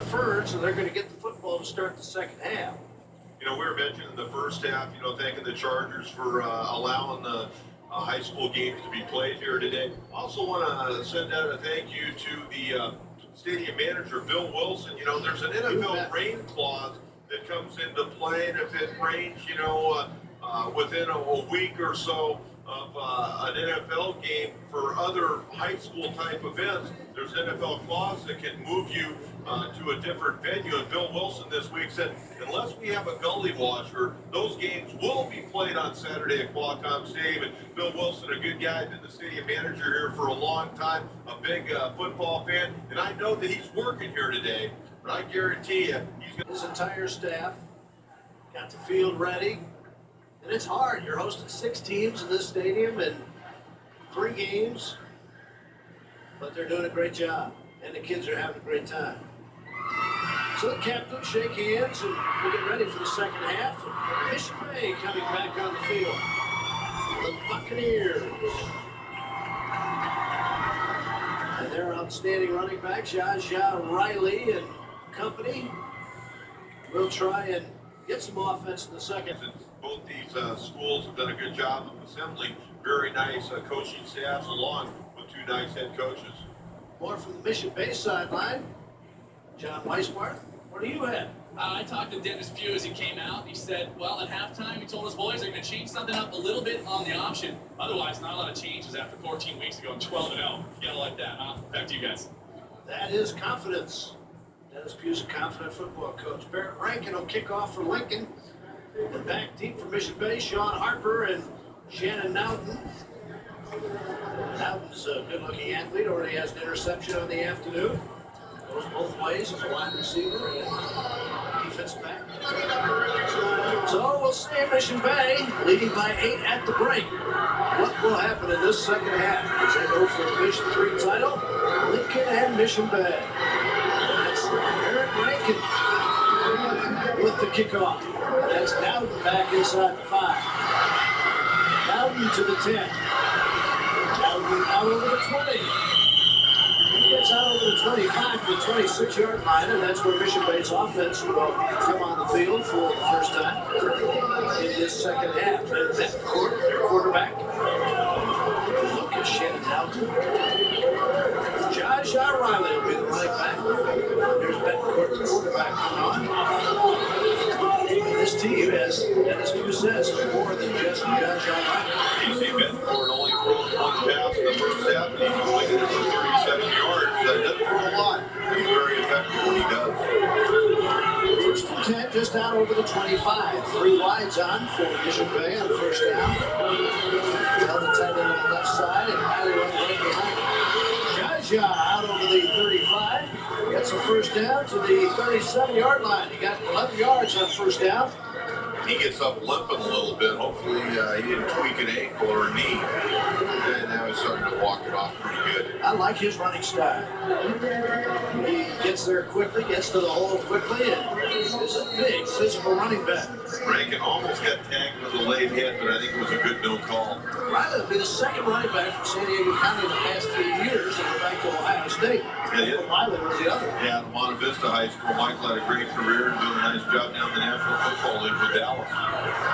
Third, so they're going to get the football to start the second half. You know, we were mentioning in the first half, thanking the Chargers for allowing the high school games to be played here today. Also want to send out a thank you to the stadium manager, Bill Wilson. You know, there's an NFL rain clause that comes into play, and if it rains, within a week or so of an NFL game for other high school type events, there's an NFL clause that can move you to a different venue. And Bill Wilson this week said, unless we have a gully washer, those games will be played on Saturday at Qualcomm Stadium. And Bill Wilson, a good guy, been the stadium manager here for a long time, a big football fan. And I know that he's working here today, but I guarantee you, his entire staff got the field ready. And it's hard. You're hosting 6 teams in this stadium and 3 games. But they're doing a great job. And the kids are having a great time. So the captains shake hands and we'll get ready for the second half. Mission Bay coming back on the field. The Buccaneers. And their outstanding running back, Jaja Riley and company, will try and get some offense in the second. Both these schools have done a good job of assembling very nice coaching staffs along with 2 nice head coaches. More from the Mission Bay sideline. John Weisbarth, where do you head? I talked to Dennis Pugh as he came out. He said, well, at halftime, he told his boys they're going to change something up a little bit on the option. Otherwise, not a lot of changes after 14 weeks ago, 12-0. You gotta like that, huh? Back to you guys. That is confidence. Dennis Pugh's a confident football coach. Barrett Rankin will kick off for Lincoln. And back deep for Mission Bay, Sean Harper and Shannon Nowden. Nowden's a good-looking athlete. Already has an interception on the afternoon. Goes both ways as a wide receiver and defensive back. So we'll see Mission Bay leading by 8 at the break. What will happen in this second half as they go for a Division III title? Lincoln and Mission Bay. That's Barrett Rankin with the kickoff. That's Nowden back inside the 5. Nowden to the 10. Nowden out over the 20. He gets out over the 25 to the 26-yard line, and that's where Mission Bay's offense will come on the field for the first time in this second half. And Betancourt, their quarterback. Look at Shannon Nowden. Jaja Riley will be the running back. Here's Betancourt, the quarterback, coming on. This team, as Dennis Pugh says, is more than just Jaja Riley. You see Betancourt only throws 1 pass in the first half, and he's only getting to 37 yards. That doesn't throw a lot. He's very effective when he does. First and 10, just out over the 25. 3 wides on for Mission Bay on the first down. Held the tight end on the left side, and Riley runs right behind him. Jaja out over the 35. Gets a first down to the 37-yard line. He got 11 yards on first down. He gets up limping a little bit. Hopefully he didn't tweak an ankle or a knee. And now he's starting to walk it off pretty good. I like his running style. He gets there quickly, gets to the hole quickly, and is a big physical running back. Rankin almost got tagged with a late hit, but I think it was a good no call. Riley will be the second running back from San Diego County in the past 3 years and go back to Ohio State. Riley was the other. Yeah, at Monte Vista High School, Michael had a great career and doing a nice job down the National Football League with Dallas.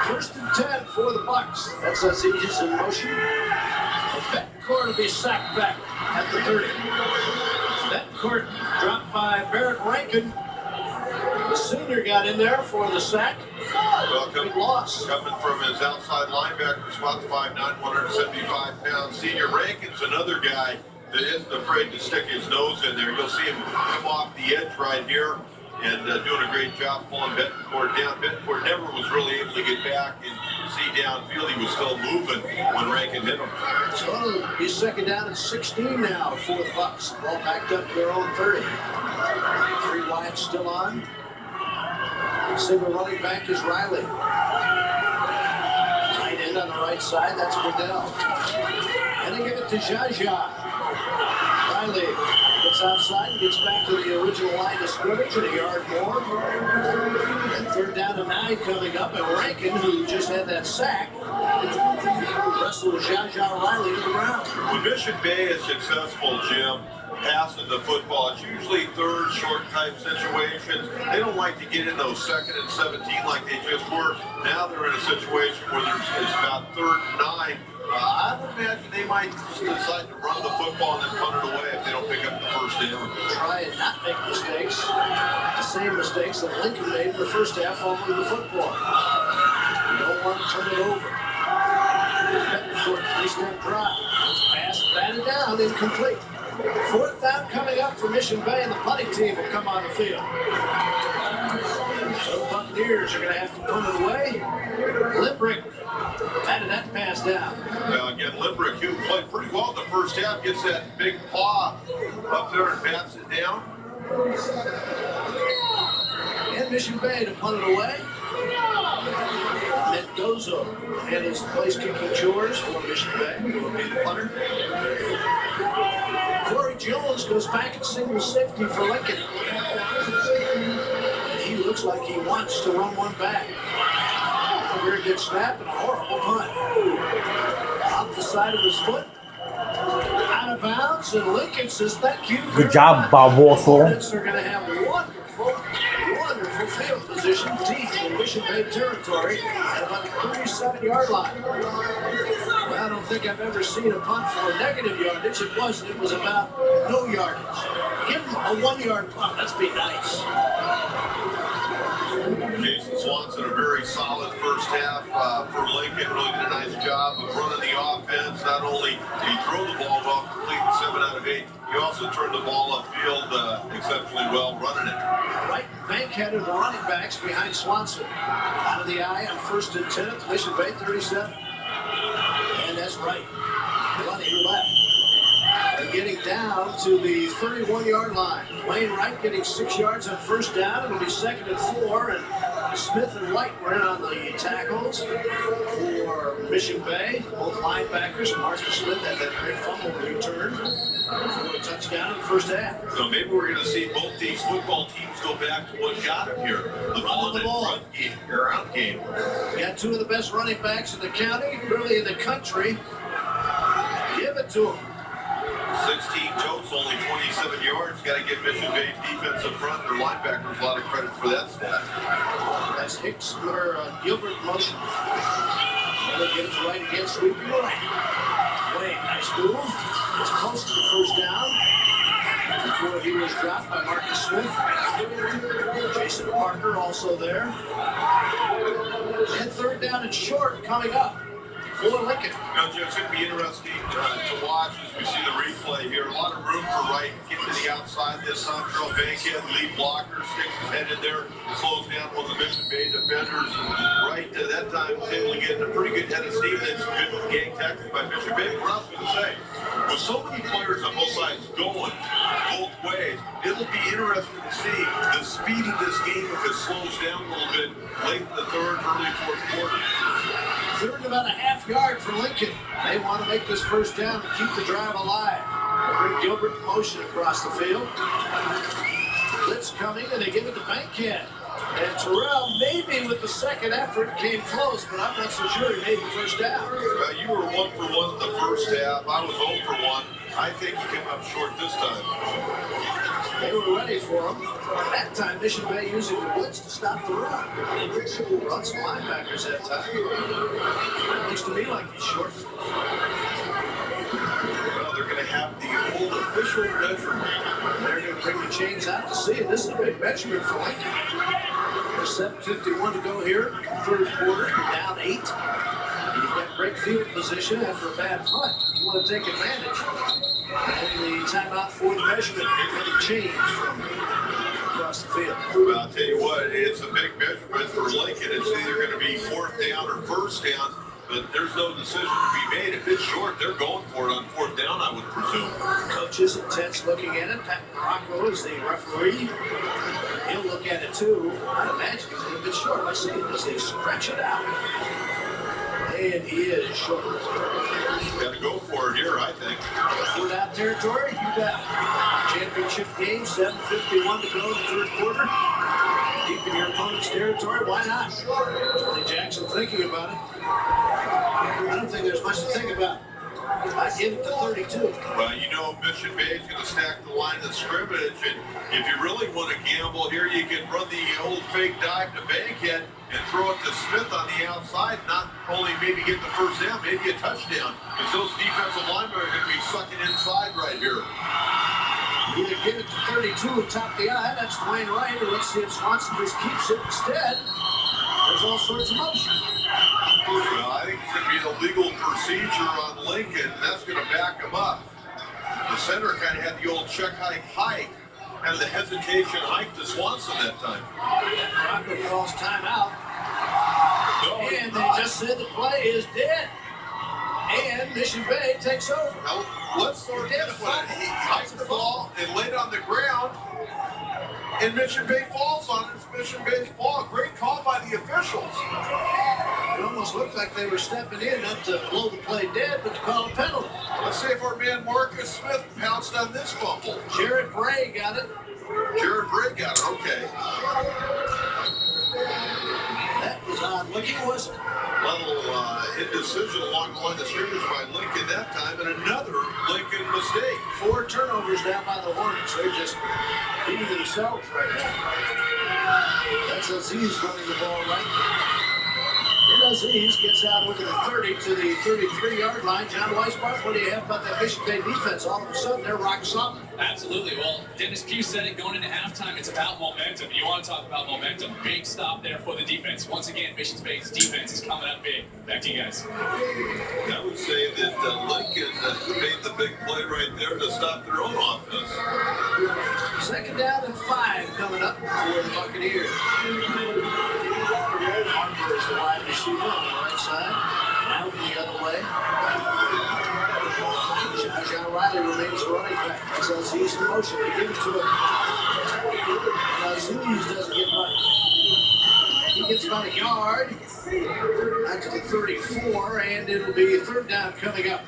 First and 10 for the Bucks. That's Aziz in motion. Betancourt will be sacked back at the 30. Betancourt dropped by Barrett Rankin. The senior got in there for the sack. Well, big loss. Coming from his outside linebacker spot, 5'9", 175-pound senior. Rankin's another guy that isn't afraid to stick his nose in there. You'll see him come off the edge right here and doing a great job pulling Betancourt down. Betancourt never was really able to get back and see downfield. He was still moving when Rankin hit him. So it'll be second down and 16 now for the Bucks. Ball backed up to their own 30. 3 wide still on. Single running back is Riley. Tight end on the right side, that's Burdell. And they give it to Jaja. Riley gets outside and gets back to the original line of scrimmage and a yard more. And Third down and 9 coming up, and Rankin, who just had that sack, wrestled Jaja Riley to the ground. When Mission Bay is successful, Jim, passing the football, it's usually third short type situations. They don't like to get in those 2nd and 17 like they just were. Now they're in a situation where it's about 3rd and 9. I would imagine they might just decide to run the football and then punt it away if they don't pick up the first down. Try and not make mistakes. The same mistakes that Lincoln made in the first half fumbling the football. You don't want to turn it over. Short 3-step drive. Pass batted down, incomplete. 4th down coming up for Mission Bay, and the punting team will come on the field. So the Buccaneers are going to have to punt it away. Limbrick batted that pass down. Well, again, Limbrick, who played pretty well in the first half, gets that big paw up there and bats it down. And Mission Bay to punt it away. Mendoza handles the place kicking chores for Mission Bay. Will be the punter. Corey Jones goes back at single safety for Lincoln. And he looks like he wants to run one back. A very good snap and a horrible punt. Off the side of his foot. Out of bounds, and Lincoln says thank you. Good job, Bob Warsaw. Hornets are going to have wonderful field position deep in Mission Bay territory at about the 37-yard line. Well, I don't think I've ever seen a punt for negative yardage. It wasn't. It was about no yardage. Give them a 1-yard punt. Let's be nice. Jason Swanson, a very solid first half for Lincoln. Really did a nice job of running the offense. Not only did he throw the ball well, completing 7 out of 8, he also turned the ball upfield exceptionally well, running it. Right bank-headed running backs behind Swanson. Out of the eye on 1st and 10 at the Mission Bay 37. And that's right. Running left. They're getting down to the 31-yard line. Wayne Wright getting 6 yards on 1st down. It'll be 2nd and 4. And Smith and White were in on the tackles for Mission Bay. Both linebackers. Marcus Smith had that great fumble return for a touchdown in the first half. So maybe we're going to see both these football teams go back to what got them here. The ball run game, ground game. We got 2 of the best running backs in the county, really in the country. Give it to them. 16 totes, only 27 yards. Got to give Mission Bay's defense up front, their linebackers, a lot of credit for that stat. That's Hicks or Gilbert motion. And they get it to right again, sweeping right. Wayne, nice move. It's close to the first down. Before he was dropped by Marcus Smith. Jason Parker also there. And 3rd down and short coming up for Lincoln. Now, Jim, it's going to be interesting to watch as we see the replay here. A lot of room for Wright. Get to the outside this time. Drill bankhead, lead blocker, sticks his head in there, slows down one of the Mission Bay defenders. And Wright, that time, was able to get a pretty good head of steam. That's good gang tactics by Mission Bay. What I was going to say, with so many players on both sides going both ways, it'll be interesting to see the speed of this game if it slows down a little bit late in the 3rd, early 4th quarter. 3rd and about a half yard for Lincoln. They want to make this first down and keep the drive alive. Bring Gilbert in motion across the field. Blitz coming, and they give it to Bankhead. And Terrell, maybe with the second effort, came close, but I'm not so sure he made the first down. Well, you were 1 for 1 in the first half. I was 0 for 1. I think he came up short this time. They were ready for him. That time, Mission Bay using the blitz to stop the run. Run some linebackers that time. It looks to me like he's short. Well, they're going to have the old official measurement. They're going to bring the chains out to see it. This is a big measurement for Lincoln. There's 7:51 to go here. 3rd quarter, down 8. You've got great field position after a bad punt. You want to take advantage. And the timeout for the measurement. Getting changed from across the field. Well, I'll tell you what, it's a big measurement for Lincoln. It's either going to be 4th down or 1st down, but there's no decision to be made. If it's short, they're going for it on 4th down, I would presume. Coaches intense looking at it. Pat Morocco is the referee. He'll look at it too. I'd imagine he's a little bit short. Let's see as they stretch it out. And he is short. Got to go for it here, I think. 4th down territory, you bet. Championship game, 7:51 to go in the 3rd quarter. Deep in your opponent's territory, why not? Tony Jackson thinking about it. I don't think there's much to think about. I give it to 32. Well, you know Mission Bay is going to stack the line of scrimmage, and if you really want to gamble here, you can run the old fake dive to Bankhead and throw it to Smith on the outside, not only maybe get the first down, maybe a touchdown, because those defensive linemen are going to be sucking inside right here. Either give it to 32 and top the eye. That's Dwayne Wright, or let's see if Swanson just keeps it instead. There's all sorts of motion. Well, I think it's going to be a legal procedure on Lincoln. That's going to back him up. The center kind of had the old check hike, and the hesitation hike to Swanson that time. Rocco calls timeout. No, And they just said the play is dead. And Mission Bay takes over. Now, let's start this one. He hiked the ball and laid on the ground, and Mission Bay falls on it. It's Mission Bay's ball. Great call by the officials. It almost looked like they were stepping in, not to blow the play dead, but to call a penalty. Let's see if our man Marcus Smith pounced on this fumble. Jared Bray got it. Jared Bray got it, okay. That was odd looking, wasn't it? Little indecision along the line of scrimmage by Lincoln that time, and another Lincoln mistake. 4 turnovers down by the Hornets. They're just beating themselves right now. That's Aziz running the ball right. And Aziz gets out over the 30 to the 33-yard line. John Weisbart, what do you have about that Mission Bay defense? All of a sudden, they're rock solid. Absolutely. Well, Dennis Pugh said it going into halftime. It's about momentum. You want to talk about momentum. Big stop there for the defense. Once again, Mission Bay's defense is coming up big. Back to you guys. I would say that Lincoln made the big play right there to stop their own offense. 2nd down and 5 coming up for the Buccaneers. Harper is the wide receiver on the right side. Now the other way. John Riley remains the running back. That's Aziz in motion. They give it to him. And Aziz doesn't get much. He gets about a yard. That's the 34, and it'll be 3rd down coming up.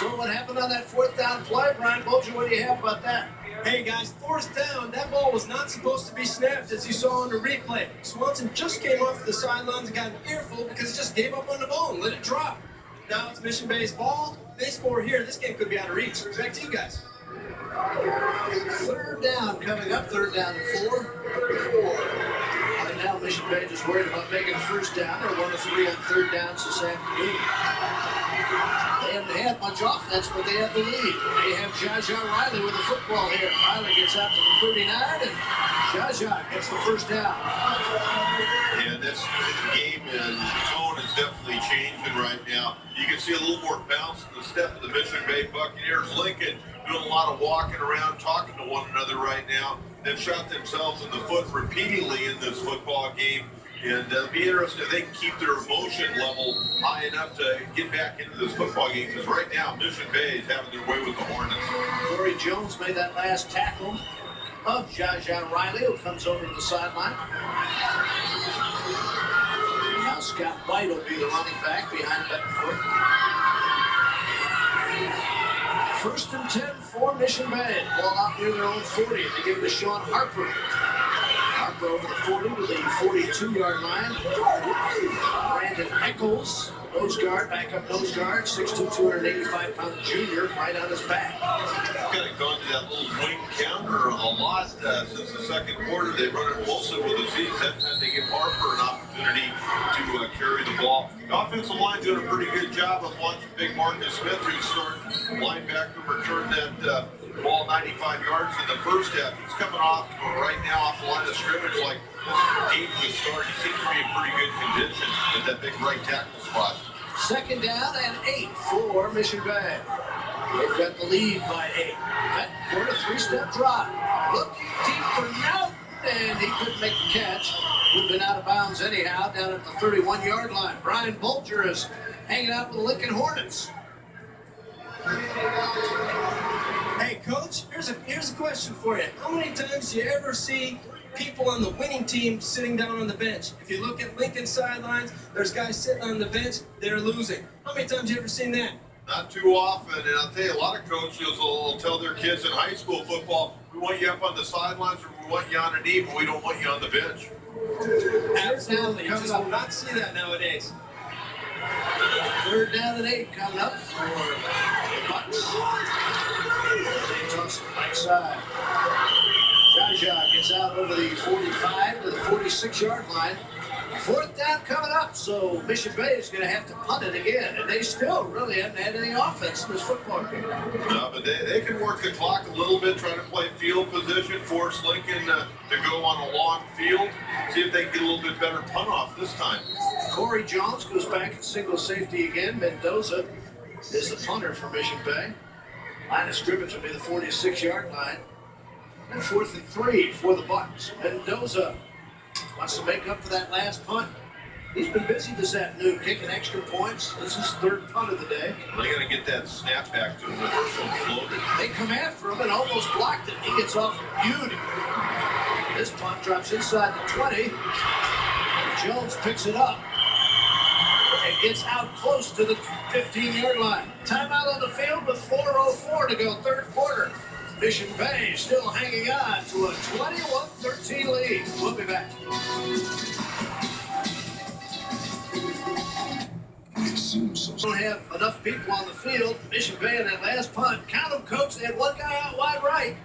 So what happened on that 4th down play? Brian Bolger, what do you have about that? Hey guys, 4th down, that ball was not supposed to be snapped as you saw on the replay. Swanson just came off the sidelines and got an earful because he just gave up on the ball and let it drop. Now it's Mission Bay's ball. They score here, this game could be out of reach. Back to you guys. 3rd down coming up, 3rd down and 4. Right now, Mission Bay just worried about making a 1st down. They're 1 of 3 on 3rd downs this afternoon. They haven't had much offense, but they have the lead. They have Jaja Riley with the football here. Riley gets out to the 39, and Jaja gets the 1st down. And this game and tone is definitely changing right now. You can see a little more bounce in the step of the Mission Bay Buccaneers. Lincoln doing a lot of walking around, talking to one another right now. They've shot themselves in the foot repeatedly in this football game. And it'll be interesting if they can keep their emotion level high enough to get back into this football game. Because right now, Mission Bay is having their way with the Hornets. Corey Jones made that last tackle of Jaja Riley, who comes over to the sideline. Now Scott White will be the running back behind Betancourt. 1st and 10 for Mission Bay. Ball out near their own 40. They give it to Sean Harper. Harper over the 40 to the 42-yard line. Brandon Eccles, nose guard, backup nose guard, 6'2", 285-pound junior, right on his back. Kind of gone to that little wing counter a lot since the 2nd quarter. They run it mostly with Aziz. That time they give Harper an opportunity to carry the ball. The offensive line doing a pretty good job of launching big Marcus Smith, who's starting linebacker, returned that ball 95 yards in the 1st half. He's coming off right now off the line of scrimmage like this game to start. He seems to be in pretty good condition at that big right tackle spot. 2nd down and 8 for Mission Bay. They've got the lead by 8. Betancourt, a 3-step drive. Looking deep for Nelson, and he couldn't make the catch. Would have been out of bounds anyhow, down at the 31-yard line. Brian Bolger is hanging out with the Lincoln Hornets. Hey coach, here's a question for you. How many times do you ever see people on the winning team sitting down on the bench? If you look at Lincoln sidelines, there's guys sitting on the bench, they're losing. How many times have you ever seen that? Not too often, and I'll tell you, a lot of coaches will tell their kids in high school football, We want you up on the sidelines, or we want you on a knee, but we don't want you on the bench. Absolutely. You just will not see that nowadays. 3rd down and 8 coming up for the Bucks. They toss it right side. Jaja gets out over the 45 to the 46-yard line. 4th down coming up, so Mission Bay is going to have to punt it again, and they still really haven't had any offense in this football game. No, but they can work the clock a little bit, trying to play field position, force Lincoln to go on a long field, see if they can get a little bit better punt off this time. Corey Jones goes back at single safety again. Mendoza is the punter for Mission Bay. Line of scrimmage will be the 46-yard line. And 4th and 3 for the Bucks. Mendoza wants to make up for that last punt. He's been busy this afternoon, kicking extra points. This is 3rd punt of the day. They got to get that snap back to him. The first one floated. They come after him and almost blocked it. He gets off beauty. This punt drops inside the 20. Jones picks it up and gets out close to the 15-yard line. Timeout on the field with 4:04 to go, 3rd quarter. Mission Bay still hanging on to a 21-13 lead. We'll be back. Don't have enough people on the field. Mission Bay in that last punt. Count them, Coach. They had one guy out wide right,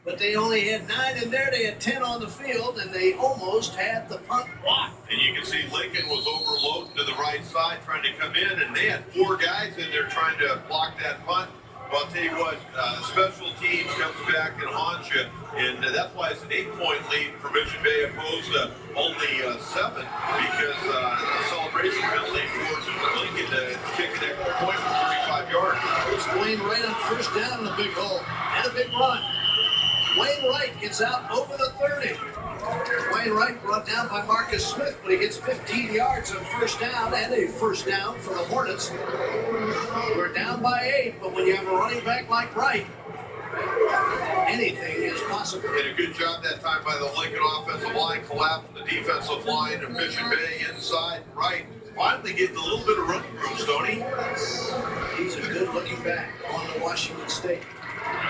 but they only had 9 in there. They had 10 on the field, and they almost had the punt blocked. And you can see Lincoln was overloading to the right side, trying to come in, and they had 4 guys in there trying to block that punt. Well, I'll tell you what, special teams comes back and haunts you, and that's why it's an 8-point lead for Mission Bay opposed to only 7, because a celebration penalty forced Lincoln to kick an extra point from 35 yards. It's Wayne Wright on 1st down in a big hole and a big run. Wayne Wright gets out over the 30. Wayne Wright brought down by Marcus Smith, but he gets 15 yards on 1st down and a 1st down for the Hornets. We're down by 8, but when you have a running back like Wright, anything is possible. Did a good job that time by the Lincoln offensive line, collapsing the defensive line of Mission Bay inside. Wright finally getting a little bit of running room, Stoney. He's a good-looking back on to Washington State.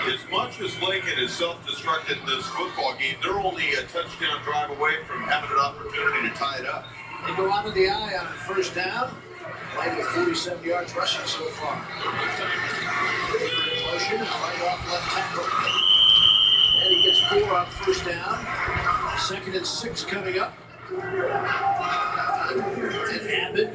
As much as Lincoln is self-destructed in this football game, they're only a touchdown drive away from having an opportunity to tie it up. They go out of the eye on 1st down. Played with 47 yards rushing so far. Motion and right off left tackle. And he gets 4 on 1st down. 2nd and 6 coming up. And Abbott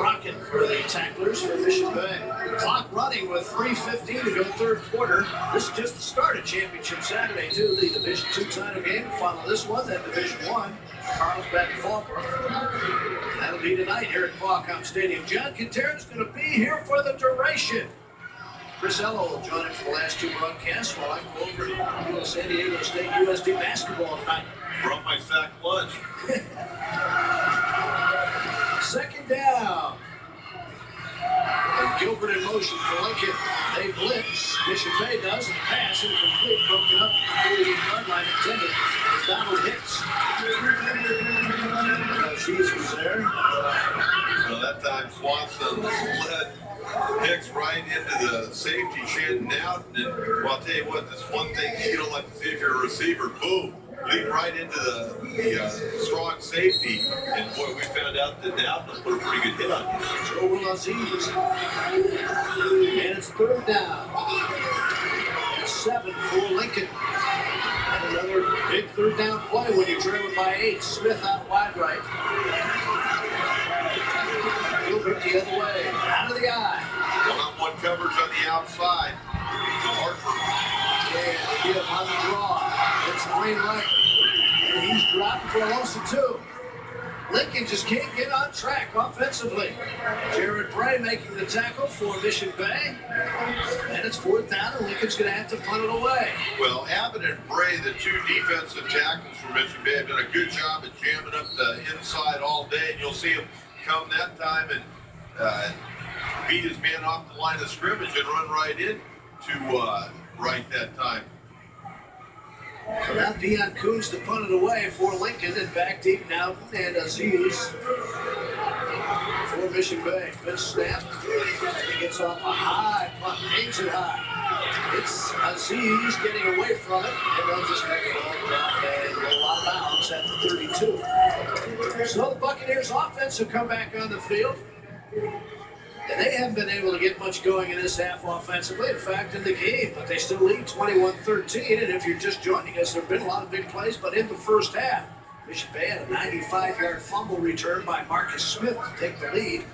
rocking for the tacklers for Mission Bay. Clock running with 3:15 to go, 3rd quarter. This is just the start of Championship Saturday, too. The Division II title game. Follow this one, then Division I. Carlsbad and Fallbrook. That'll be tonight here at Qualcomm Stadium. John Quintera's going to be here for the duration. Chris Ello will join him for the last 2 broadcasts while I go over to San Diego State USD basketball tonight. Brought my sack lunch. 2nd down. And Gilbert in motion for Lincoln. They blitz. Mission Bay does, and the pass incomplete, broken up at the 48-yard line intended for Donald Hicks. Cheese was there. Well, that time Swanson led Hicks right into the safety shin out. And well, I'll tell you what, this one thing you don't like to see if you're a receiver. Boom. Lead right into the strong safety, and boy, we found out that Doubtness put a pretty good hit on him. Joe Aziz. And it's 3rd down. 7 for Lincoln. And another big 3rd down play when you're trailing by 8. Smith out wide right. Gilbert the other way. Out of the eye. One-on-one coverage on the outside. Hartford. And they get him on the draw. It's Wayne Wright. And he's dropped for a loss of 2. Lincoln just can't get on track offensively. Jared Bray making the tackle for Mission Bay. And it's 4th down, and Lincoln's going to have to punt it away. Well, Abbott and Bray, the 2 defensive tackles for Mission Bay, have done a good job at jamming up the inside all day. And you'll see him come that time and beat his man off the line of scrimmage and run right in to Wright that time. So now Deion Coons to punt it away for Lincoln, and back deep now, and Aziz for Mission Bay. Good snap. He gets off a high punt, aims it high. It's Aziz getting away from it, and they'll just make a ball drop and roll out of bounds at the 32. So the Buccaneers offense will come back on the field. And they haven't been able to get much going in this half offensively, in fact, in the game. But they still lead 21-13. And if you're just joining us, there have been a lot of big plays. But in the first half, Mission Bay had a 95-yard fumble return by Marcus Smith to take the lead.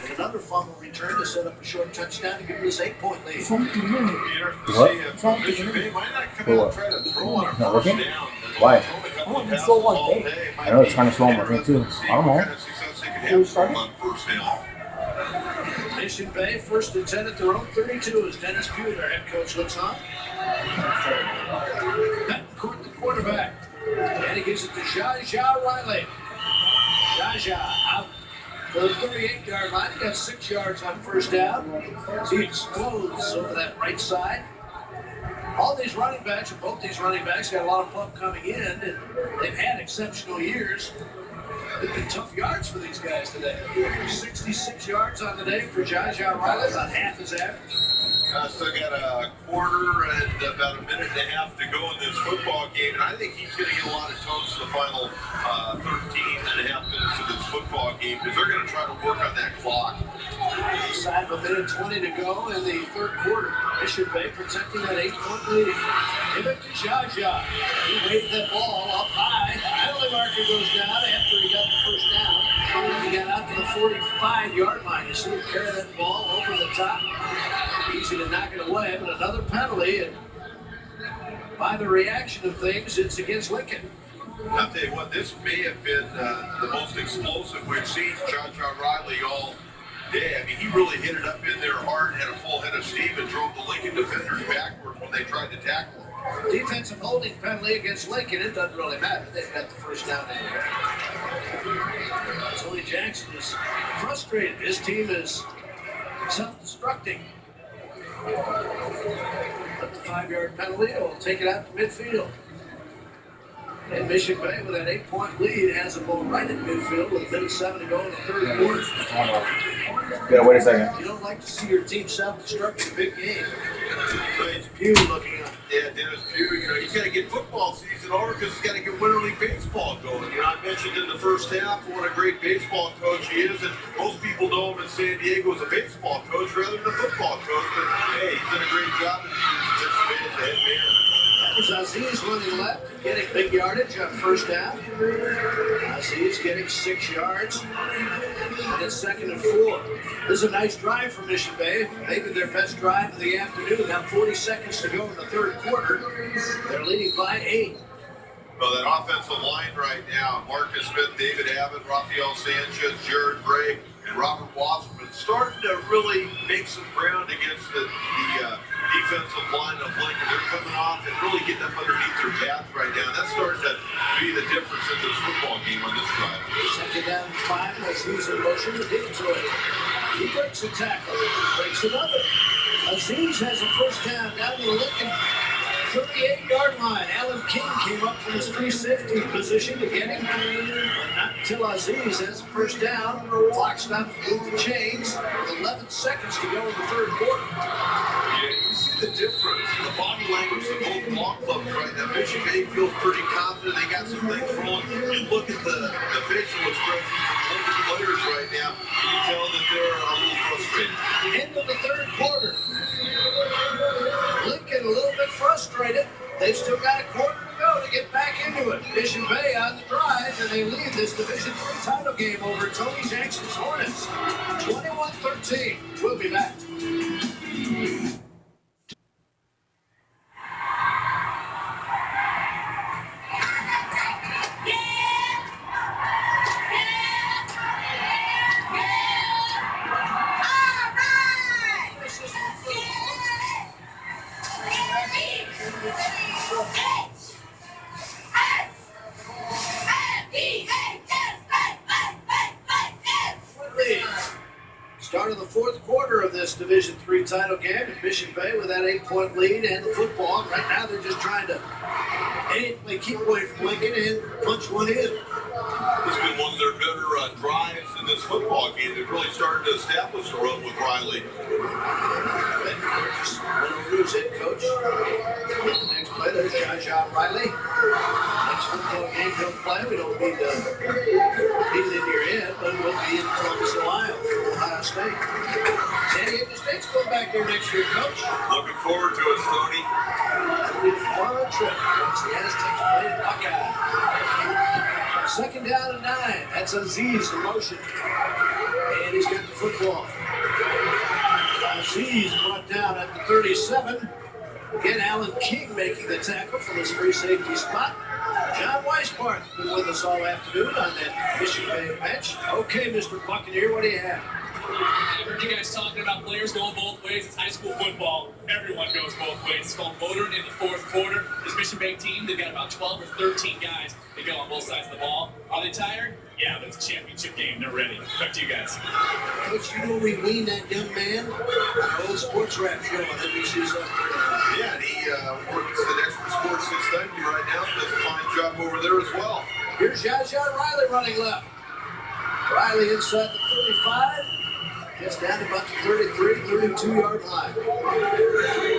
And another fumble return to set up a short touchdown to give them this 8-point lead. What? Mission Bay might not come out and try to throw on a Not first working? down. Why? Oh, it's so one day. I know it's kind of slow on my thing too. I don't know. Who started? On first down. Mission Bay, 1st and 10 at their own 32 as Dennis Pugh, their head coach, looks on. Betancourt, the quarterback. And he gives it to Jaja Riley. Jaja out to the 38-yard line. He got 6 yards on first down. As he explodes over that right side. All these running backs, or both these running backs, got a lot of pump coming in, and they've had exceptional years. It's been tough yards for these guys today. 66 yards on the day for Jaja Riley, about half his average. Still got a quarter and about a minute and a half to go in this football game, and I think he's going to get a lot of toast the final 13 and a half minutes of this football game because they're going to try to work on that clock. Inside of a minute 20 to go in the third quarter. Mission Bay protecting that 8-point lead. Give it to Jaja. He waved that ball up high. Penalty marker goes down after he got the first down. He got out to the 45-yard line. You see him carry that ball over the top. Easy to knock it away, but another penalty. And by the reaction of things, it's against Lincoln. I'll tell you what, this may have been the most explosive we've seen Jaja Riley all day. I mean, he really hit it up in there hard, had a full head of steam, and drove the Lincoln defenders backwards when they tried to tackle him. Defensive holding penalty against Lincoln. It doesn't really matter. They've got the first down anyway. Tony Jackson is frustrated. His team is self-destructing. But the 5-yard penalty will take it out to midfield. And Mission Bay, with that 8-point lead, has the ball right in midfield with a minute 7 to go in the third quarter. Yeah, wait a second. You don't like to see your team self-destruct in a big game. It's Pugh looking up. Yeah, Dennis Pugh, he's got to get football season over because he's got to get Winter League baseball going. I mentioned in the first half what a great baseball coach he is, and most people know him in San Diego as a baseball coach rather than a football coach. But hey, he's done a great job in participating as a head man. That was Aziz running left, getting big yardage on first down. Aziz getting 6 yards. And it's 2nd and 4. This is a nice drive for Mission Bay. Maybe their best drive of the afternoon. Now 40 seconds to go in the third quarter. They're leading by 8. Well, that offensive line right now, Marcus Smith, David Abbott, Rafael Sanchez, Jared Gray, and Robert Wasserman starting to really make some ground against the defensive line of Lincoln. They're coming off and really getting up underneath their path right now. That starts to be the difference in this football game on this drive. 2nd down and 5. Aziz in motion to give it to him. He breaks a tackle, breaks another. Aziz has a first down down to the Lincoln 38-yard line. Alan King came up from his free safety position to get him. But not until Aziz has a first down. Clock stops, move the chains. With 11 seconds to go in the third quarter. Yeah, you see the difference in the body language of both ball clubs right now. Mission Bay feels pretty confident. They got some things rolling. You look at the facial expressions of both the players right now, you can tell that they're a little frustrated. End of the third quarter. Lincoln a little bit frustrated. They've still got a quarter to go to get back into it. Mission Bay on the drive, and they lead this Division III title game over Tony Jackson's Hornets. 21-13. We'll be back. Start of the fourth quarter of this Division III title game at Mission Bay with that 8-point lead and the football. Right now they're just trying to keep away from Lincoln and punch one in. This has been one of their better drives in this football game. They've really started to establish the run with Riley. play. Just went over to his head coach. Next play, there's John Riley. Next football game he'll play. We don't need to beat it into your head, but we'll be in Columbus, Ohio, Ohio State. San Diego State's going back there next year, Coach. Looking forward to it, Stoney. It'll be a fun trip once the Aztecs play at Buckeye. Second down and 9. That's Aziz in motion. And he's got the football. Aziz brought down at the 37. Again, Alan King making the tackle from his free safety spot. John Weisbarth has been with us all afternoon on that Mission Bay bench. Okay, Mr. Buccaneer, what do you have? I heard you guys talking about players going both ways. It's high school football. Everyone goes both ways. It's called motoring in the fourth quarter. This Mission Bay team, they've got about 12 or 13 guys that go on both sides of the ball. Are they tired? Yeah, but it's a championship game. They're ready. Back to you guys. Coach, you know we weaned that young man. The old sports rap show on NBC's up. Yeah, and he works at Extra Sports 690 right now. Does a fine job over there as well. Here's John Riley running left. Riley inside the 35. Gets down to about the 33, 32-yard line.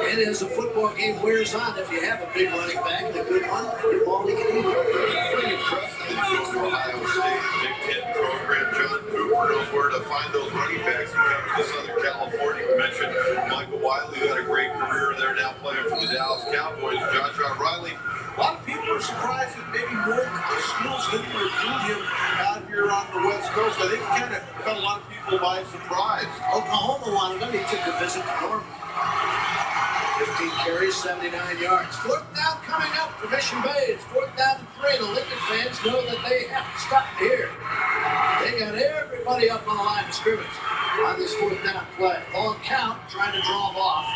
And as the football game wears on, if you have a big running back and a good one, get all he can eat. Pretty impressive that he goes to Ohio State, Big Ten program. John Cooper knows where to find those running backs. He comes to Southern California. We mentioned Michael Wiley, who had a great career there, now playing for the Dallas Cowboys. John Riley. A lot of people are surprised that maybe more schools didn't recruit him out here on the West Coast. I think it kind of caught a lot of people by surprise. Oklahoma wanted him. He took a visit to Norman. 15 carries, 79 yards. Fourth down coming up for Mission Bay. It's fourth down and 3. The Lincoln fans know that they have to stop here. They got everybody up on the line of scrimmage on this fourth down play. Ball count, trying to draw them off.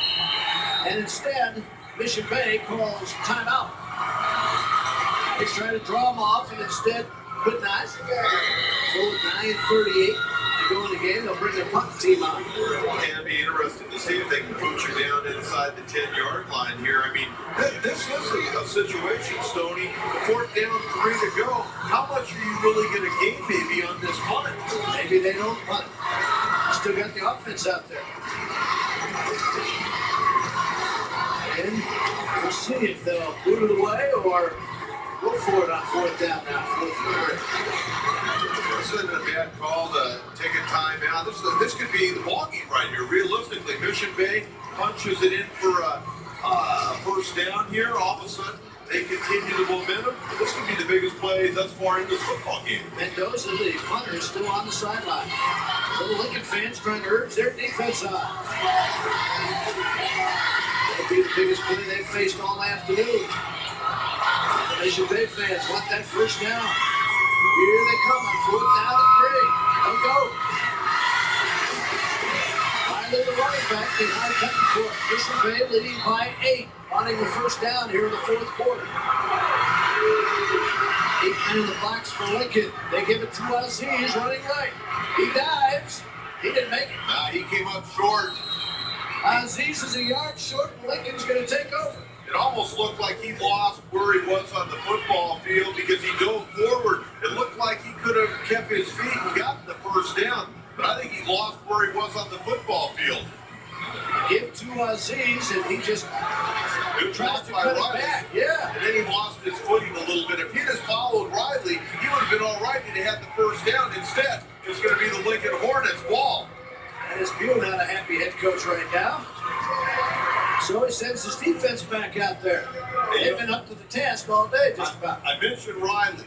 And instead, Mission Bay calls timeout. He's trying to draw them off, and instead, could not. So with 9:38 to go in the game, they'll bring their punt team out. It'll be interesting to see if they can put you down inside the 10-yard line here. I mean, this is a situation, Stoney. Fourth down, 3 to go. How much are you really going to gain maybe on this punt? Maybe they don't punt. Still got the offense out there. And we'll see if they'll boot it away or go for it on fourth down now. This isn't a bad call to take a timeout. This could be the ballgame right here. Realistically, Mission Bay punches it in for a first down here. All of a sudden, they continue the momentum. This could be the biggest play thus far in this football game. Mendoza, the punter, is still on the sideline. Little Lincoln fans trying to urge their defense on. That'll be the biggest play they've faced all afternoon. The Mission Bay fans want that first down. Here they come on fourth down and 3. Don't go. Riley, the running back, behind cutting court. Mission Bay leading by 8, wanting the first down here in the fourth quarter. 8 men in the box for Lincoln. They give it to Aziz, running right. He dives. He didn't make it. Nah, he came up short. Aziz is a yard short, and Lincoln's going to take over. It almost looked like he lost where he was on the football field because he dove forward. It looked like he could have kept his feet and gotten the first down, but I think he lost where he was on the football field. Give to Aziz, and he just tries to cut it back. Yeah. And then he lost his footing a little bit. If he just followed Riley, he would have been all right and he had the first down. Instead, it's going to be the Lincoln Hornets' ball. And is Buell not a happy head coach right now? So he sends his defense back out there. They've been up to the task all day, just about. I mentioned Riley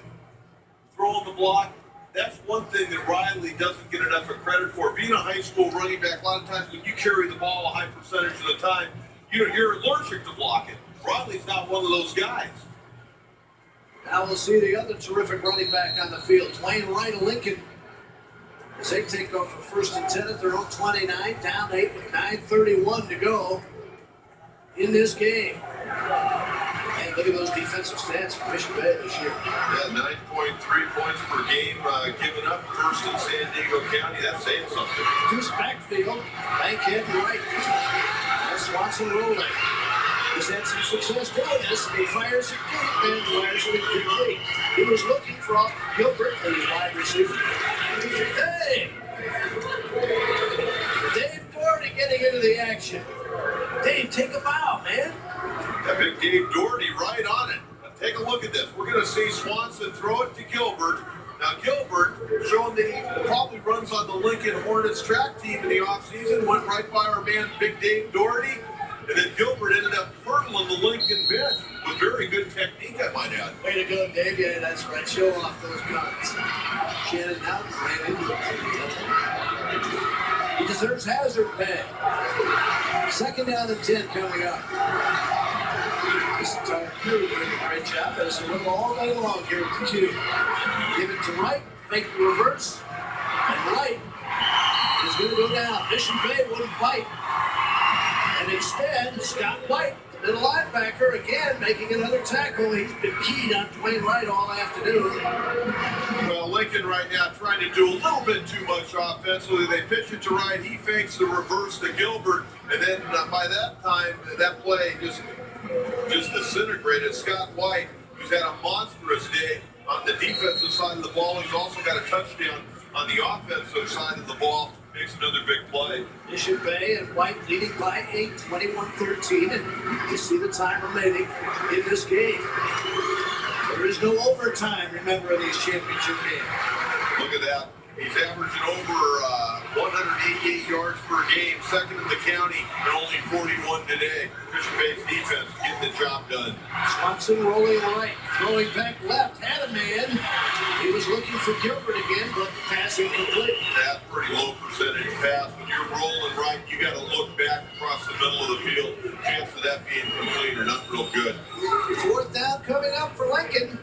throwing the block. That's one thing that Riley doesn't get enough of credit for. Being a high school running back, a lot of times when you carry the ball a high percentage of the time, you're allergic to blocking. Riley's not one of those guys. Now we'll see the other terrific running back on the field, Dwayne Wright of Lincoln. As they take off for first and 10 at their own 29, down 8 with 9:31 to go in this game. And look at those defensive stats for Mission Bay this year. Yeah, 9.3 points per game given up. First in San Diego County. That's saying something. Deuce backfield, Bankhead right. And Swanson rolling. He's had some success doing this, and he fires it deep and fires it incomplete. He was looking for Gilbert, the wide receiver. Dave Doherty getting into the action. Dave, take a bow, man. That big Dave Doherty right on it. Now take a look at this. We're going to see Swanson throw it to Gilbert. Now Gilbert, showing that he probably runs on the Lincoln Hornets track team in the offseason, went right by our man Big Dave Doherty. And then Gilbert ended up hurdling the Lincoln bench with very good technique, I might add. Way to go, Dave. Yeah, that's right. Show off those guns. Shannon Houghton ran into it. He deserves hazard pay. 2nd down and 10 coming up. This entire crew doing a great job as we look all day long here at the Q. Give it to Wright, make the reverse, and Wright is going to go down. Mission Bay wouldn't bite. And instead, Scott White, the middle linebacker, again making another tackle. He's been keyed on Dwayne Wright all afternoon. Well, Lincoln right now trying to do a little bit too much offensively. They pitch it to Wright. He fakes the reverse to Gilbert. And then by that time, that play just disintegrated. Scott White, who's had a monstrous day on the defensive side of the ball. He's also got a touchdown on the offensive side of the ball. Makes another big play. Mission Bay and White leading by 8, 21-13, and you see the time remaining in this game. There is no overtime, remember, in these championship games. Look at that. He's averaging over 188 yards per game, 2nd in the county, and only 41 today. Mission Bay's defense getting the job done. Swanson rolling right, throwing back left, had a man. He was looking for Gilbert again, but the pass incomplete. That's pretty low percentage pass. When you're rolling right, you got to look back across the middle of the field. Chance of that being complete are not real good. 4th down coming up for Lincoln.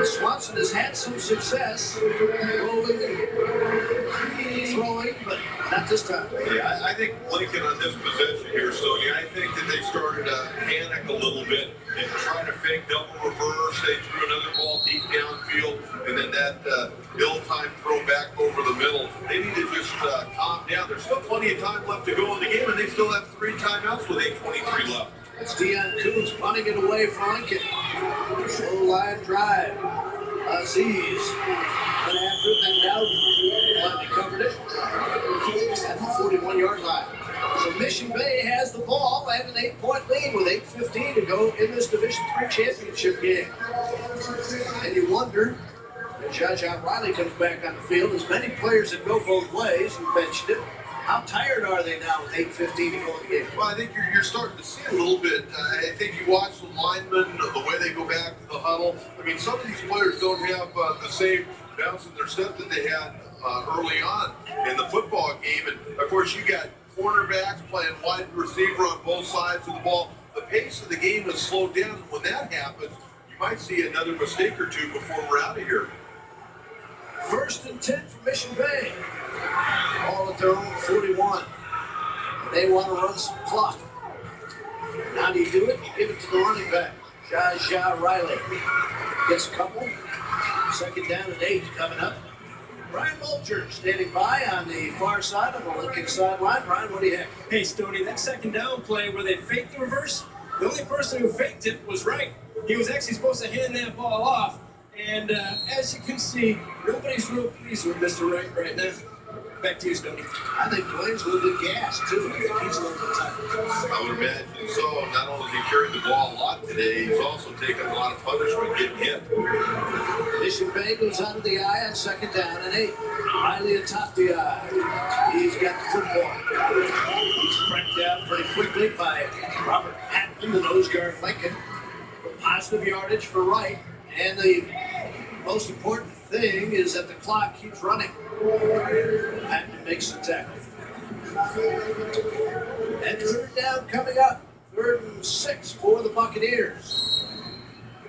Swanson has had some success rolling and throwing, but not this time. Yeah, I think Lincoln on this possession here, Sony, I think that they started to panic a little bit and trying to fake double reverse. They threw another ball deep downfield, and then that ill-timed throw back over the middle. They need to just calm down. There's still plenty of time left to go in the game, and they still have 3 timeouts with 8:23 left. It's Deion Coons punting it away for Lincoln. Slow line drive. Aziz went after it, then Dowden finally covered it at the 41-yard line. So Mission Bay has the ball and an 8-point lead with 8:15 to go in this Division III championship game. And you wonder, when Jaja Riley comes back on the field, as many players that go both ways, you mentioned it, how tired are they now with 8:15 to go in the game? Well, I think you're starting to see a little bit. I think you watch the linemen, the way they go back to the huddle. I mean, some of these players don't have the same bounce in their step that they had early on in the football game. And, of course, you got cornerbacks playing wide receiver on both sides of the ball. The pace of the game has slowed down. And when that happens, you might see another mistake or two before we're out of here. 1st and 10 for Mission Bay. All at their own 41. They want to run some clock. How do you do it? You give it to the running back, Jaja Riley. Gets a couple. 2nd down and 8 coming up. Brian Mulcher standing by on the far side of the Lincoln sideline. Brian, what do you have? Hey, Stoney, that 2nd down play where they faked the reverse, the only person who faked it was Wright. He was actually supposed to hand that ball off. And as you can see, nobody's real pleased with Mr. Wright right now. Back to you, Stoney. I think Dwayne's a little bit gassed, too. I think he's a little bit tired. I would imagine so. Not only has he carried the ball a lot today, he's also taken a lot of punishment getting hit. Mission Bay goes out of the eye on 2nd down and 8. Riley atop the eye. He's got the football. He's cracked down pretty quickly by Robert Patton, the nose guard Lincoln. Positive yardage for Wright. And the most important thing is that the clock keeps running. Patton makes the tackle. And 3rd down coming up. 3rd and 6 for the Buccaneers.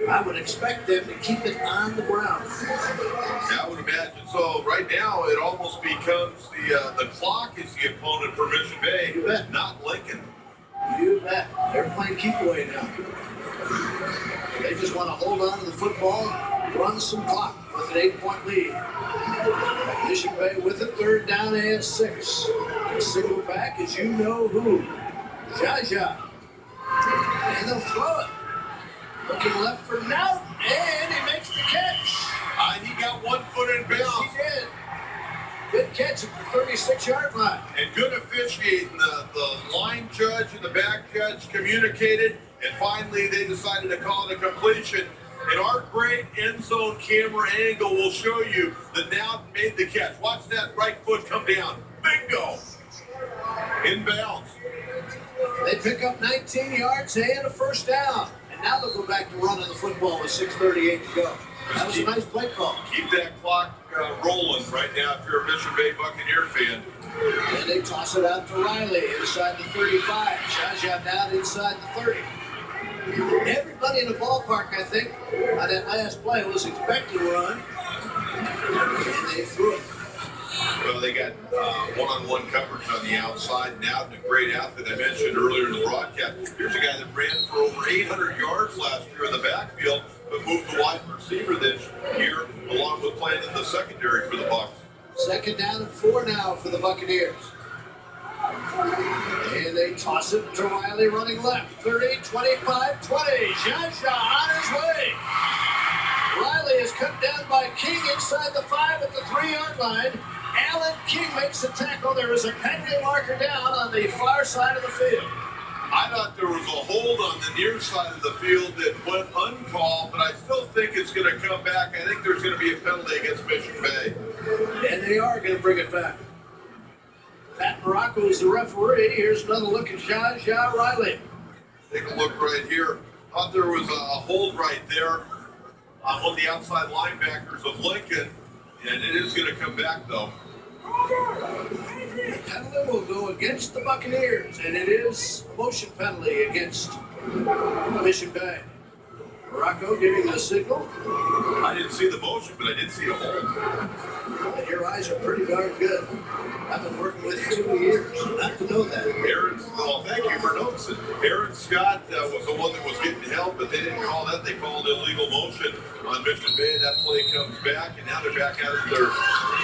I would expect them to keep it on the ground. Yeah, I would imagine so. Right now, it almost becomes the clock is the opponent for Mission Bay, You bet. not Lincoln. You bet. They're playing keep away now. They just want to hold on to the football, run some clock with an 8-point lead. Mission Bay with it, 3rd down and 6. Single back is you know who. Jaja. And they'll throw it. Looking left for Noughton, and he makes the catch. He got 1 foot in Yes, bounds. he did. Good catch at the 36-yard line. And good officiating. The line judge and the back judge communicated, and finally they decided to call it a completion. And our great end zone camera angle will show you that now made the catch. Watch that right foot come down. Bingo! Inbounds. They pick up 19 yards and a first down. And now they'll go back to running the football with 6:38 to go. That was a nice play call. Keep that clock rolling right now if you're a Mission Bay Buccaneer fan. And they toss it out to Riley inside the 35. Shajab down inside the 30. Everybody in the ballpark, I think, on that last play was expecting to run. And they threw it. Well, they got one-on-one coverage on the outside. Now, a great athlete I mentioned earlier in the broadcast. Here's a guy that ran for over 800 yards last year in the backfield, but moved to wide receiver this year, along with playing in the secondary for the Bucs. Second down and 4 now for the Buccaneers. And they toss it to Riley running left. 30, 25, 20. Jaja on his way. Riley is cut down by King inside the 5 at the 3-yard line. Alan King makes the tackle. There is a penalty marker down on the far side of the field. I thought there was a hold on the near side of the field that went uncalled, but I still think it's going to come back. I think there's going to be a penalty against Mission Bay. And they are going to bring it back. Pat Morocco is the referee. Here's another look at Jaja Riley. Take a look right here. Thought there was a hold right there on one of the outside linebackers of Lincoln, and it is going to come back, though. The penalty will go against the Buccaneers, and it is a motion penalty against Mission Bay. Morocco giving the signal. I didn't see the motion, but I did see a hold. Well, your eyes are pretty darn good. I've been working with you 2 years. Not to know that. Thank you for noticing. Aaron Scott was the one that was getting help, but they didn't call that. They called illegal motion on Mission Bay. That play comes back, and now they're back out of their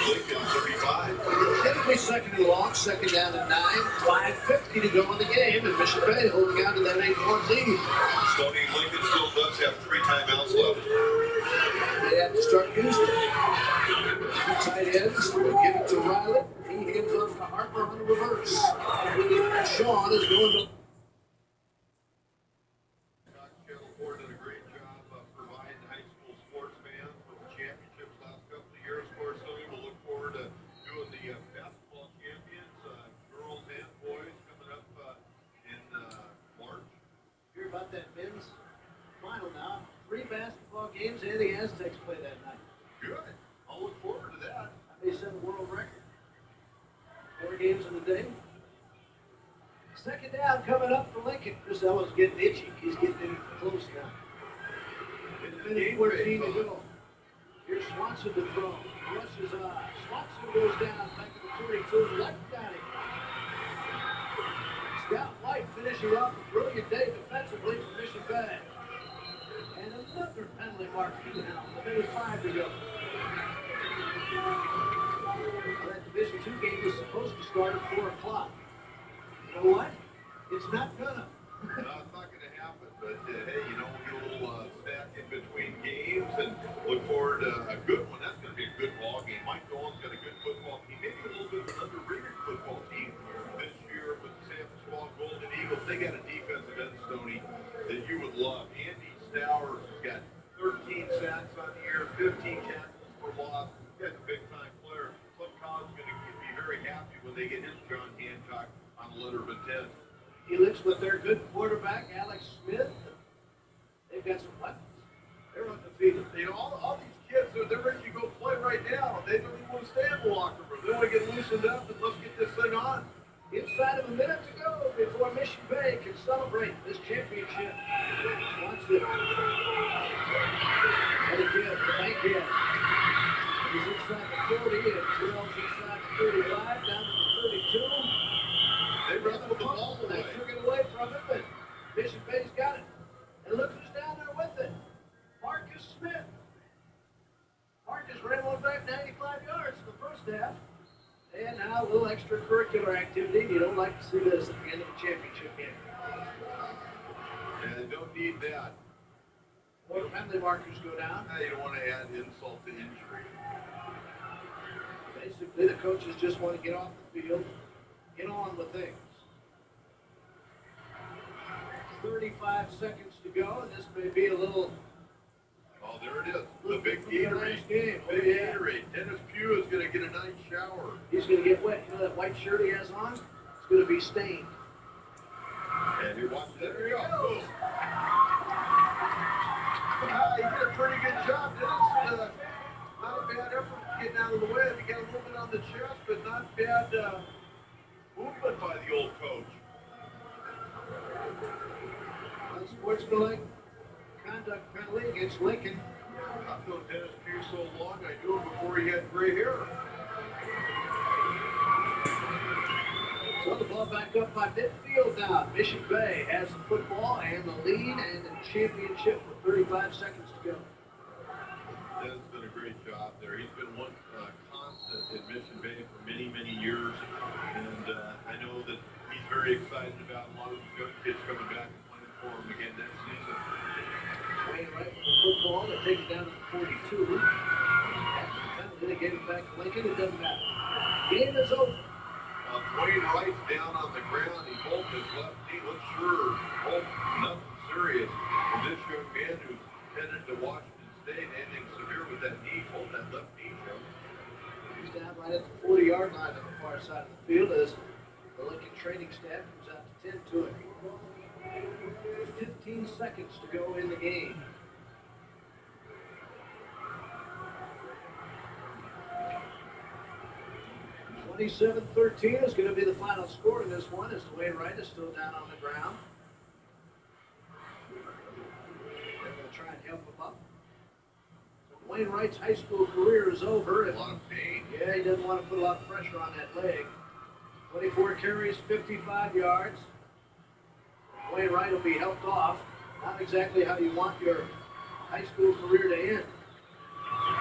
Lincoln 35. It'll be second and long, second down and 9. 5:50 to go in the game, and Mission Bay holding on to that 8-1 lead. Stony Lincoln still does have 3 timeouts left. They have to start using it. Tight ends will give it to Riley. He hands off to Harper on the reverse. Sean is going to. Channel 4 did a great job of providing high school sports fans with the championships last couple of years. Of course, we will look forward to doing the basketball champions, girls and boys, coming up in March. Hear about that men's final now. 3 basketball games and the Aztecs play that night. Good. I'll look forward to that. They set a world record. 4 games in a day. Second down coming up for Lincoln. Chris Ellis getting itchy. He's getting in close now. With a minute 14 to go. Here's Swanson to throw. Rushes Swanson goes down back to the 32. Left got him. Scott White finishing off a brilliant day defensively for Mission Bay. And another penalty mark now. A minute 5 to go. That Division II game was supposed to start at 4 o'clock. You know what? It's not gonna. No, it's not going to happen, but hey, you know, we'll get a little snack in between games and look forward to a good one. That's going to be a good ball game. Mike Dolan's got a good football team, maybe a little bit of an underrated football team this year with the San Francisco Golden Eagles. They got a defensive end, Stoney, that you would love. Andy Stowers has got 13 sacks on the year, 15 tackles for loss. He's a big-time player. Cliff Collins is going to be very happy when they get his John Hancock on the letter of intent. Helix with their good quarterback, Alex Smith. They've got some weapons. They're undefeated. You know, all these kids, they're ready to go play right now. They don't even want to stay in the locker room. They want to get loosened up and let's get this thing on. Inside of a minute to go before Mission Bay can celebrate this championship. Watch this. And again, the bank here. He's inside the 40 and 12 inside the 35, down to the 32. They wrestled the ball They away. took it away from him, but Mission Bay's got it. And look who's down there with it. Marcus Smith. Marcus ran one back 95 yards in the first half. And now a little extracurricular activity. You don't like to see this at the end of a championship game. And they don't need that. More penalty markers go down. Now you don't want to add insult to injury. Basically, the coaches just want to get off the field, get on with things. 35 seconds to go, and this may be a little. Oh, there it is. The big Gatorade. Game. Big Gatorade. Dennis Pugh is going to get a nice shower. He's going to get wet. You know that white shirt he has on? It's going to be stained. And he watches it. There he goes. He did a pretty good job, Dennis. Not a bad effort getting out of the way. He got a little bit on the chest, but not bad movement by the old coach. Unsportsmanlike conduct penalty against Lincoln. I've known Dennis Pugh so long, I knew him before he had gray hair. So the ball back up by midfield now. Mission Bay has the football and the lead and the championship with 35 seconds to go. Dennis has done a great job there. He's been one constant at Mission Bay for many, many years. And I know that he's very excited about a lot of the young kids coming back and playing for him again next season. Wayne right with the football. They take it down to the 42. Penalty, they gave it back to Lincoln. It doesn't matter. Game is over. Wayne Wright's down on the ground. He's holding his left knee. Looks sure. Hope nothing serious. And this young man who's headed to Washington State, anything severe with that knee, holding that left knee, Joe. He's down right at the 40-yard line on the far side of the field as the Lincoln training staff comes out to tend to it. 15 seconds to go in the game. (27-13) is going to be the final score in this one as Dwayne Wright is still down on the ground. They're going to try and help him up. Dwayne Wright's high school career is over. A lot of pain. Yeah, he doesn't want to put a lot of pressure on that leg. 24 carries, 55 yards. Dwayne Wright will be helped off. Not exactly how you want your high school career to end.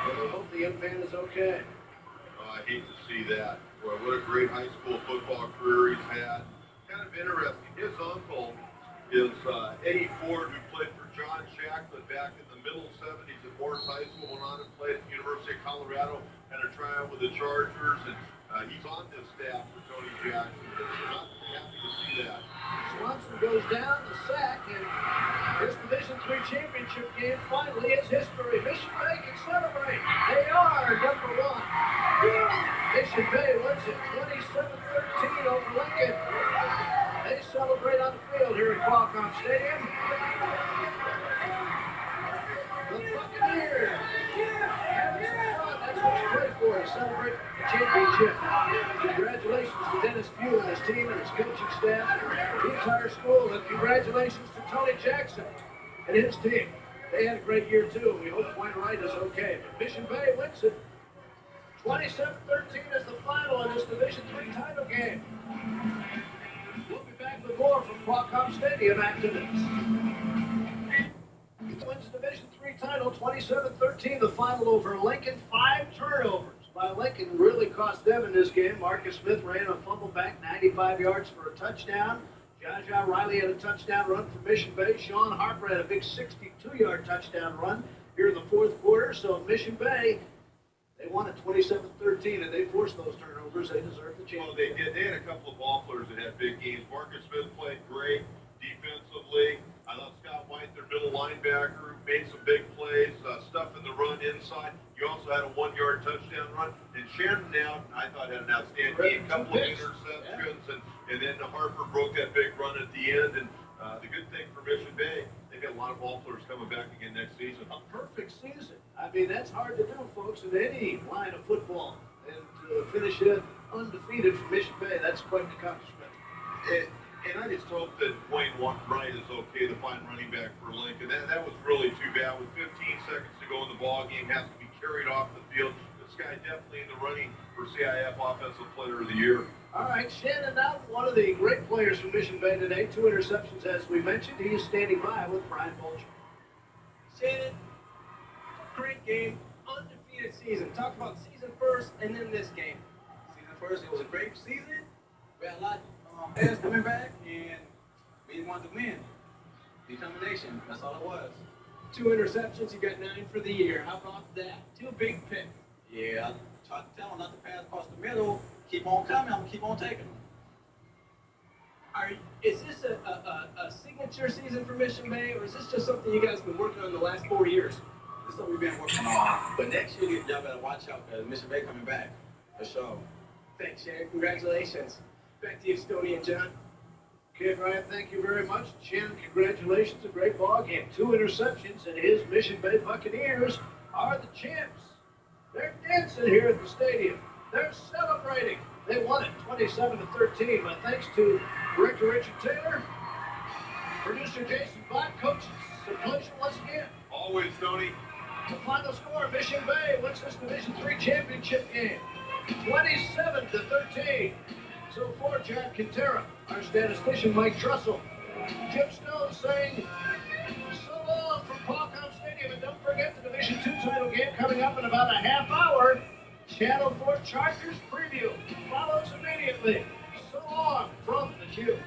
But we hope the young man is okay. I hate to see that. Boy, what a great high school football career he's had. Kind of interesting. His uncle is Eddie Ford, who played for John Shacklin back in the middle 70s at Morris High School, went on and played at the University of Colorado, had a tryout with the Chargers, and he's on this staff for Tony Jackson. Not happy to see that. Swanson goes down the sack, and this Division III championship game finally is history. Mission Bay can celebrate. They are number one. Mission Bay wins it 27-13 over Lincoln. They celebrate on the field here at Qualcomm Stadium. The Buccaneers. That's what you play for, to celebrate the championship. Congratulations to Dennis Pugh and his team and his coaching staff, the entire school, and congratulations to Tony Jackson and his team. They had a great year too. We hope Dwayne Wright is okay. But Mission Bay wins it. 27-13 is the final in this Division III title game. We'll be back with more from Qualcomm Stadium after this. Wins the Division III title, 27-13, the final over Lincoln. 5 turnovers by Lincoln really cost them in this game. Marcus Smith ran a fumble back, 95 yards for a touchdown. Jaja Riley had a touchdown run for Mission Bay. Sean Harper had a big 62-yard touchdown run here in the fourth quarter. So Mission Bay, they won at 27-13, and they forced those turnovers. They deserve the championship. Well, they did. They had a couple of ball players that had big games. Marcus Smith played great defensively. I thought Scott White, their middle linebacker, made some big plays, stuff in the run inside. You also had a 1-yard touchdown run. And Shannon now, I thought, had an outstanding game. A couple of interceptions, and then Harper broke that big run at the end. And the good thing for Mission Bay, they've got a lot of ball players coming back again next season. A perfect season. I mean, that's hard to do, folks, in any line of football. And to finish it undefeated for Mission Bay, that's quite an accomplishment. And I just hope that Wayne Wright is okay, the fine running back for Lincoln. That was really too bad. With 15 seconds to go in the ball game, has to be carried off the field. This guy definitely in the running for CIF Offensive Player of the Year. All right, Shannon Out, one of the great players from Mission Bay today. 2 interceptions, as we mentioned. He is standing by with Brian Bolger. Shannon, great game, undefeated season. Talk about season first and then this game. Season first, it was a great season. We had a lot of players coming back, and we just wanted to win. Determination, that's all it was. 2 interceptions, you got 9 for the year. How about that? 2 big picks. Yeah, I tried to tell him not to pass across the middle. Keep on coming. I'm gonna keep on taking them. Is this a signature season for Mission Bay, or is this just something you guys have been working on the last 4 years? This is something we've been working on. But next year, y'all better watch out because Mission Bay coming back. For sure. Thanks, Shannon. Congratulations. Back to you, Stoney and John. Kid Ryan, thank you very much. Shannon, congratulations. A great ball game. 2 interceptions, and his Mission Bay Buccaneers are the champs. They're dancing here at the stadium. They're celebrating. They won it 27-13, but thanks to Director Richard Taylor, producer Jason Black, coach, it's a pleasure once again. Always, Tony. The final score, Mission Bay wins this Division III championship game, 27-13. So for Jack Quintero, our statistician Mike Trussell, Jim Stone saying so long from Qualcomm Stadium, and don't forget the Division II title game coming up in about a half hour. Channel 4 Chargers preview follows immediately. So long from the Q.